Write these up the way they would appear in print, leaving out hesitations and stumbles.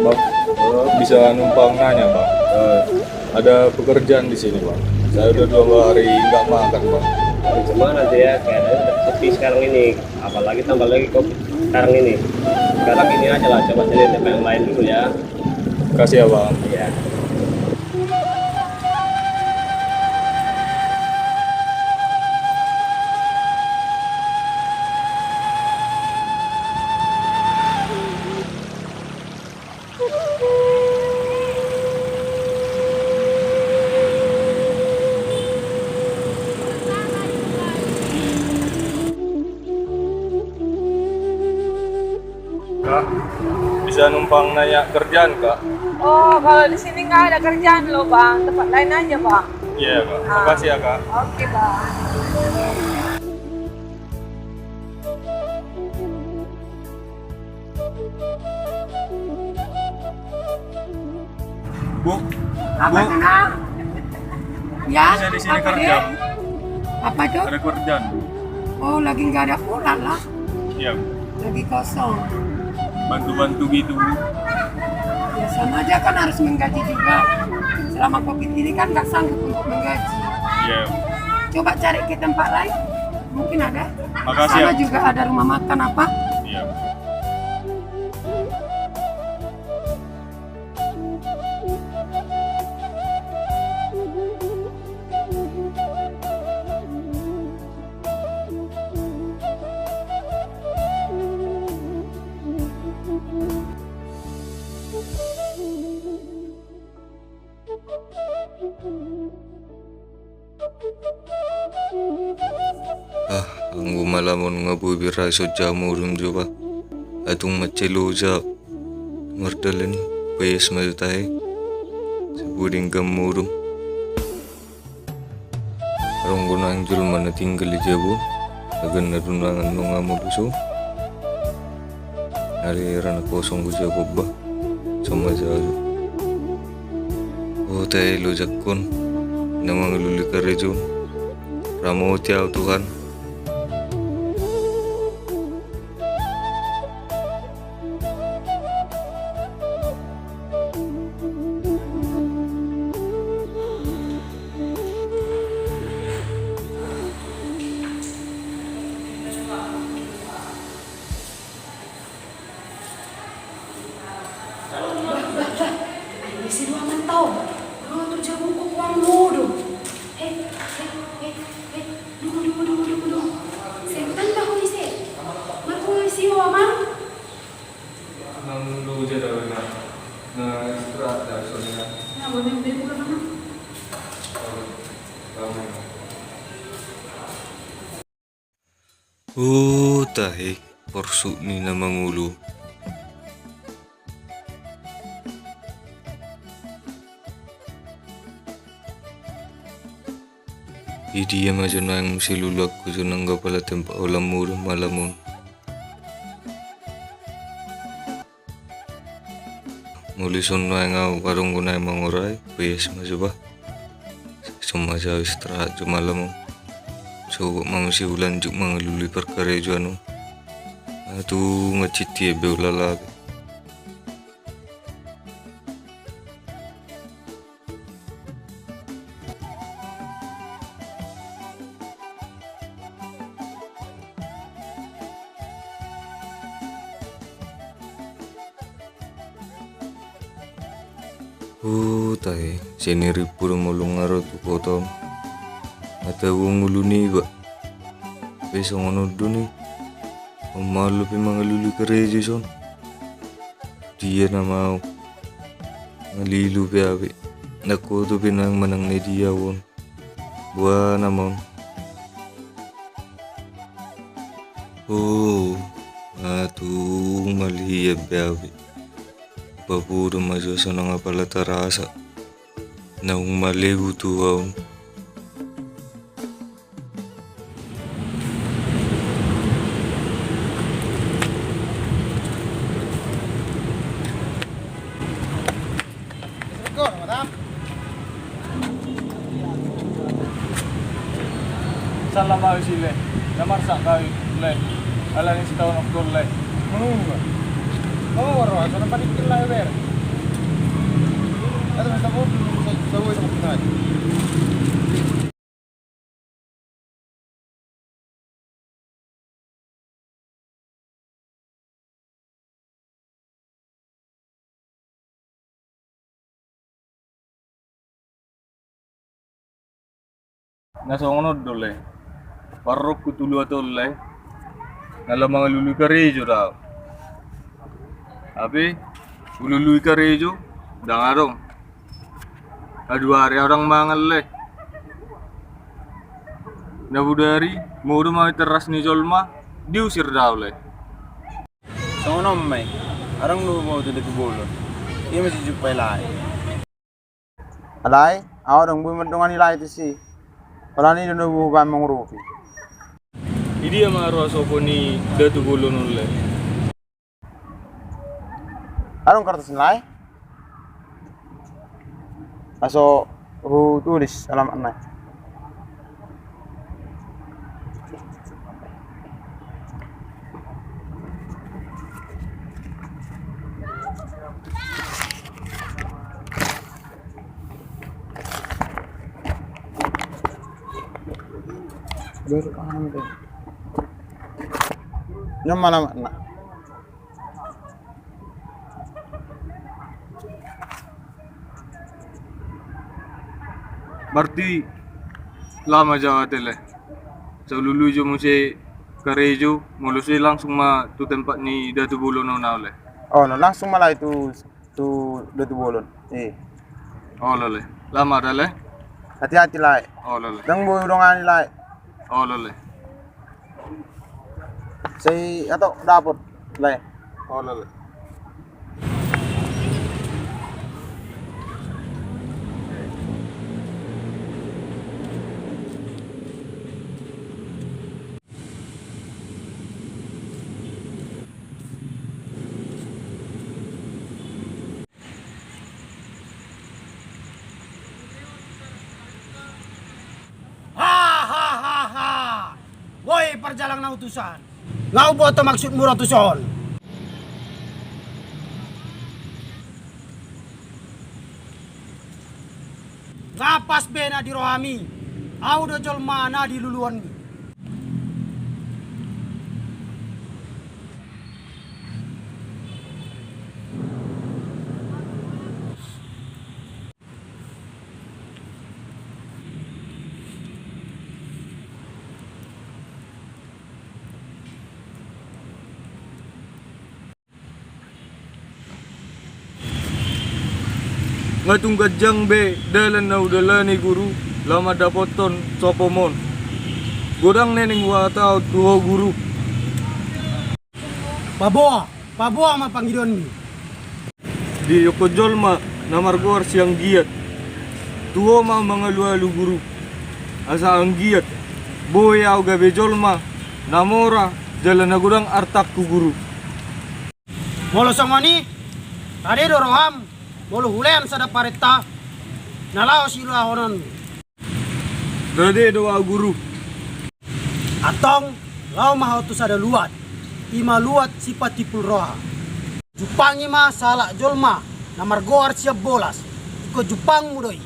Bang, bisa numpang nanya bang, ada pekerjaan di sini bang. Saya udah 2 hari nggak makan bang. Cuma nanti ya kayaknya udah sepi sekarang ini, apalagi tambah lagi covid sekarang ini. Sekarang ini aja lah, coba cari tempat yang lain dulu ya. Kasih ya bang. Iya. Kak, bisa numpang nanya kerjaan kak? Oh, kalau di sini nggak ada kerjaan loh bang, tempat lain aja bang. Iya kak, makasih ya kak. Oke bang. Bu, Apa bu, senang? Ya, bisa di sini apa kerja dia? bu? Apa itu? Ada kerjaan bu? Oh, lagi nggak ada ular lah, Iya bu, lagi kosong. bantu-bantu gitu bu. Ya sama aja kan harus menggaji juga. Selama covid ini kan nggak sanggup untuk menggaji. Iya bu. Coba cari ke tempat lain, mungkin ada. Makasih Sana ya. juga ada rumah makan apa? Iya bu. Anggo malamon nga bubira so jamurum juba. Atung macelo ja mardalan payas mazatay. Sabuding gamurum. Arong na ang jul man tinggal jabo. Agan na runangan no nga muluso. Ari-ara na kosong ko jabo ba. Sama jazo. Oh tayo lojakon. Namang lulikar rejo. Ramo tiaw Tuhan. Isi dua mantau. Oh, tu jago ko kuang modo. Dulu. Sebutan ba ko isi? Marco isi o amang? Nang lu aja dah na istirahat dah soalnya. Na, boleh beli ko na. Oh tahe porsuk ni na mangulo. Idiam aja na ang silulak ko dyan ang pala tempa ulam muro malamon. Mulison na ang karong gunay manguray, payas maja ba? Sumaja istirahat jo malamon. So mamasi ulan juk mangaluli perkara jo ano. Atu ngaciti ebe ulalabi. Tahe seniri puro mulung ngaro tu kotom. Ata wong uluni ba. Besok ngono duni. Malu pi mangaluli kereje son. dia na mau ngalilu biawi naku tu pinang menang ni dia won buah namon oh atu mali biawi baburu maju sana ngapala terasa naung mali butuh Salah mau sile, namar sak kau le, ala ni setahun oktor le. Menunggu. Kamu warna, sana panik kila ber. Ada macam apa? Sawo itu macam mana? Nasa ngono dole. Parok kutulu atolle. Ngala mga lulu karejo daw. Abi, ululu karejo, dangarong. Aduari orang mangalle. Nabudari, mau rumah teras ni Jolma, diusir daw le. Sa ngono may, arang lu mau tuh kebolo. Iya masih jumpa lai. Alai, awak dong bumi mendungan nilai itu sih. Kalau ni dulu bukan mengurupi. Idi ama sopo ni datu bolo nulle. Arang kertas nilai. Aso tulis alamat nai. Baru paham deh. Yang mana makna? Berarti lama Jawa tele. Sebelum luju mesti karejo, mulusnya langsung ma tu tempat ni datu bolo nona oleh. Oh, no, langsung malah itu datu bolon. Oh lele, lama dah le. Hati-hati lah. Oh lele, Dang boy udongan nilai. oh lele, Saya atau dapur lah. oh lele. Woi perjalanan utusan, ngau buat maksudmu ratusan. Ngapas bena di rohami, au do jol mana di luluan. Ngatung gajang be dalan na udala ni guru lama dapoton sopomon. Godang neneng watau tuho guru. Paboa ma panggilan ni. Di Yoko Jolma namargor siyang giat. Tuho ma mga lualu guru. Asa ang giat. Boy au gabe Jolma namora jalan na gudang artak ku guru. Molo sangwani, tadi do roham. Molo hulen sada pareta nalao sila honon Dade doa guru. atong lau mahau tu sada luat ima luat sifat tipul roha jupangi ma salak jolma namar goar siap bolas iko jupang mudoi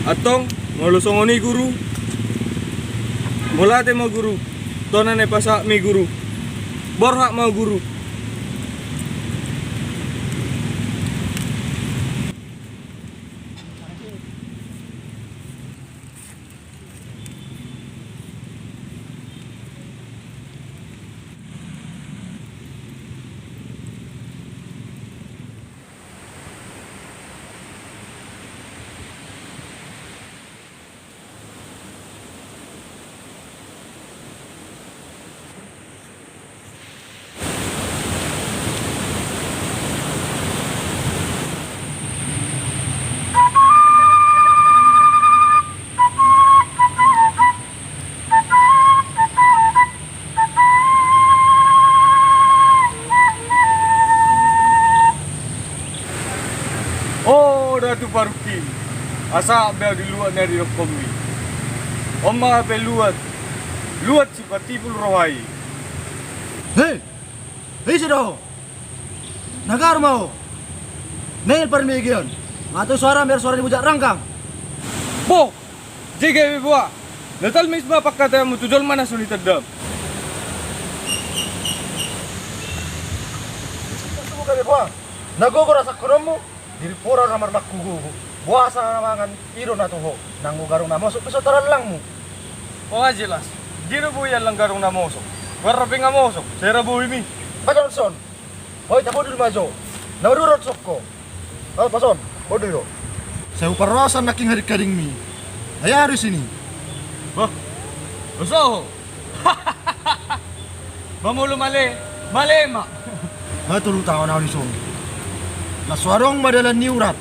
Atong ngolusongoni guru. Mulate mo guru. Tonane pasak mi guru. Borhak mau guru. asa bel di luar dari kombi. Oma be luat si patipul rohai. Hei, hei sido. Nagar mau. Mail permigion. Matu suara biar suara dibujak rangkang. Bo, jige bua. Natal misma pakkata mo tujol mana suni tadam. Suka deh buah. Nago rasa kromo diri pura kamar makugu. Buasa mangan iro na tuho. Nanggo garong na masuk pesotaran langmu. O nga jelas. Gino po yan lang garong na mosok. Waraping nga mosok. Sera buhi mi. Pajon son. Hoy tabo dulu majo. Nawurot sokko. Oh pason. Bodo yo. Saya uparasan naking hari karing mi. Ayah harus ini. Bah, usaho. Mamulo mali. Malema. Matulu tao na ulison. Naswarong madalan ni urat.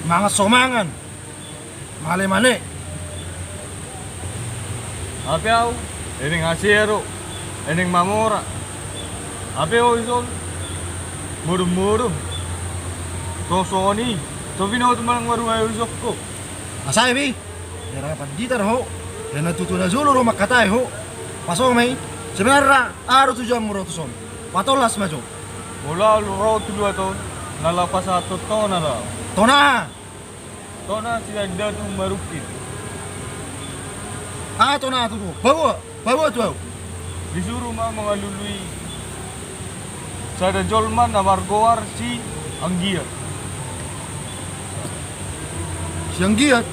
Mga somangan. Male-male. Apiaw. Ening asero. Ening mamora. Apiaw ison. Murum-murum. Sosoni. Sovino tumalang marungayo usok ko. Asay bi. Yara panditar ho. Yan natutuna zulo ro makatay ho. Pasong may. Sebenarnya aro tujuan muro tuson. Patolas majo. Mula luro tulo ato. Nalapas ato to na raw. Tona. Tona sila datu marupit. Tona tu. Bawa tu. Disuruh mga lului. Sada jolman na margoar si Anggiat. Siang giat.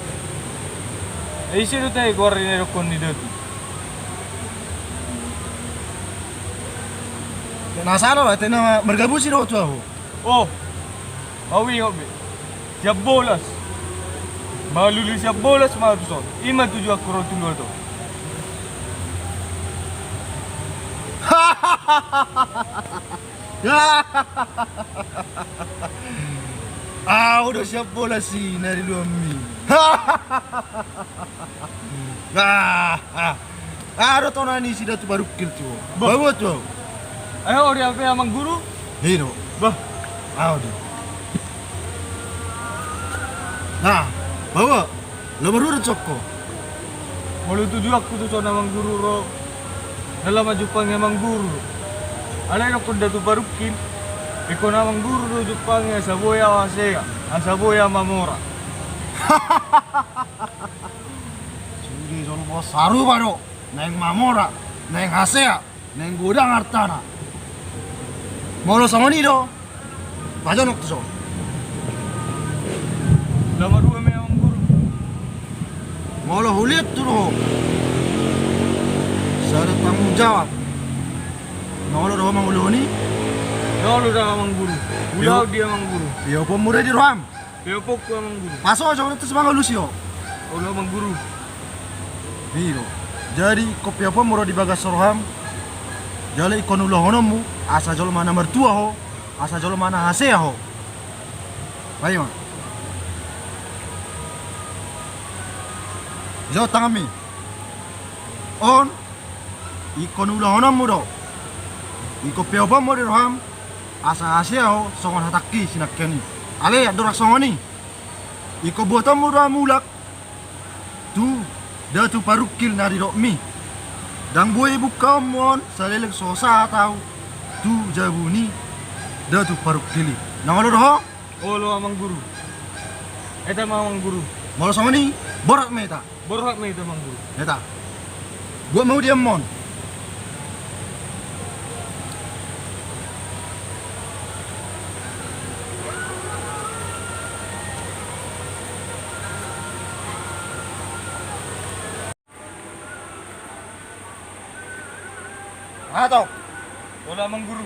Eh sino tayo koordinero kon ni datu? Nasano lah tena mergabusi ro tu. Oh, awi hobi. Siap bolas. Maluli siap bolas mga tuson. Ima tuju ako ro tulo to. Udah siap bola sih dari Luami. Ada tonani sih tu baru kill tu. Bawa tu. Ayo dia apa amang guru? Hino. Bah, Audio. Nah, bawa. Lo baru cokko. malu tuju aku tuson amang guru ro. Dalam Jepang amang guru. Alay no kunda tu barukin. Iko namang guru ro Jepang ya saboya wasega. Asaboya mamora. Suri jol bos saru baru. Neng mamora, neng hasea, neng gudang artana. Mau lo sama ni do. Pajon waktu so. Lama dua me amang guru. Mau lo huliat tu lo. Saya tanggung jawab. Mau lo do mangulu ni. Lalu dah amang guru. Ulau dia amang guru. Yo pemure di roham. Peopok ku amang guru. Paso jauh itu semangat Lucio. Ulau amang guru. Biro. Jadi kopi apa muro di bagas roham. Jale ikon ulah honomu asa jolo mana mertua ho, asa jolo mana hasea ho. Baik mah. Jo tangami. On ikon ulah honomu do. Iko pe apa mo di roham asa hasea ho songon hataki sinakeni. Ale adorak songoni. Iko botamu do mulak. Tu dah tu parukil nari dok mi. Dang boy buka mon salelek sosa tau tu jabuni dah tu parukili. Nang lo doh? Ulau amang guru. Eta amang guru. Mau sama ni borak meta. Borhak me itu amang guru. Meta. Gua mau dia mon. Atau Ulau amang guru.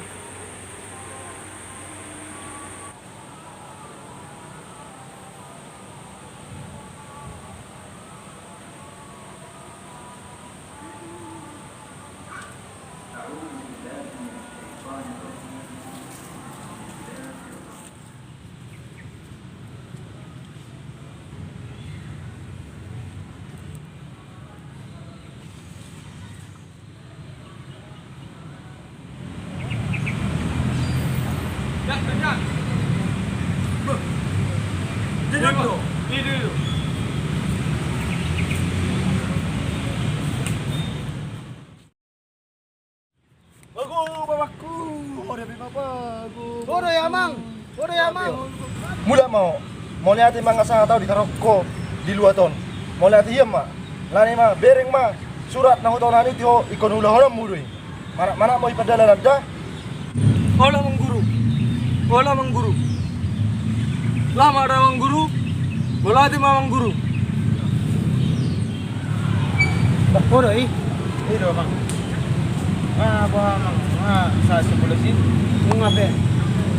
Bodoh ya mang. Bodoh ya mang. Mula mau lihat mga sa tao di karoko di luaton. Mau lihat iya ma. Lani ma bereng ma surat na hotonan itu ikon hula mudui. Mana mau ipadala dah? Wala mang guru. Wala mang guru. Lama ada mang guru. Wala di mamang guru. Bodoh Itu bang. Apa mang? Sa sebelah sini. Ngabe.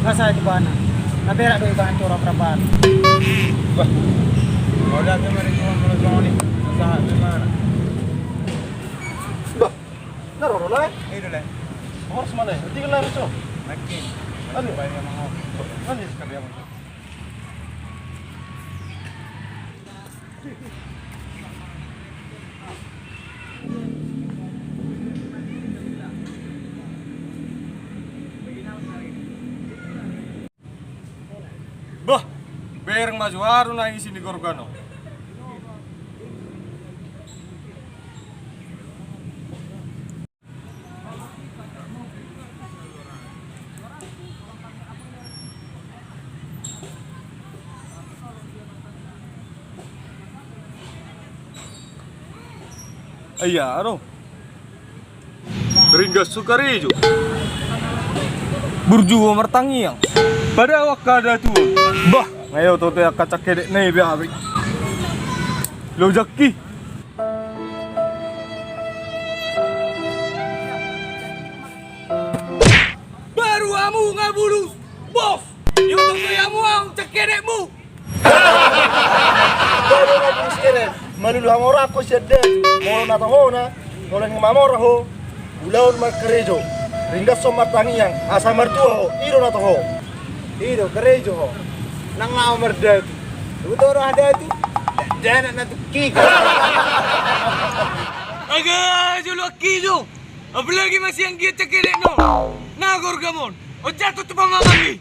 Ngasa di bana. Nabera do ikan coro praban. Bah. Wala ka mari ko mo ni. Sa mana? Naro lah. Itu lah. Harus mana? Hindi ka lang so. Makin. Ano? Bayar mang. Ano sabi mo? Bah, bereng majuaru na isi ni Gorgano. Ayah, ano? Ringgas Sukarijo. Burjuwa martangiang. Pada wakada tu. Bah, ngayon to ya kacak kedek na ibe abi. Lo jakki. Baru amu ngabulus. Bos, yung tunggu yamu ang cakedekmu. Baru na kuskere. Malulu hamora ko sedde. Molo na taho na. Molo ng mamora ho. Ulaon magkarejo. Ringgas so martangiang asa martua ho. Iro na taho. Itu kerejo ho. Nang ngau merda tu. Betul ada tu. Jangan nak kik. Agak julu kido. Apalagi masih yang dia cakedek no. Na Gorgamon. O jatuh tu pamamami.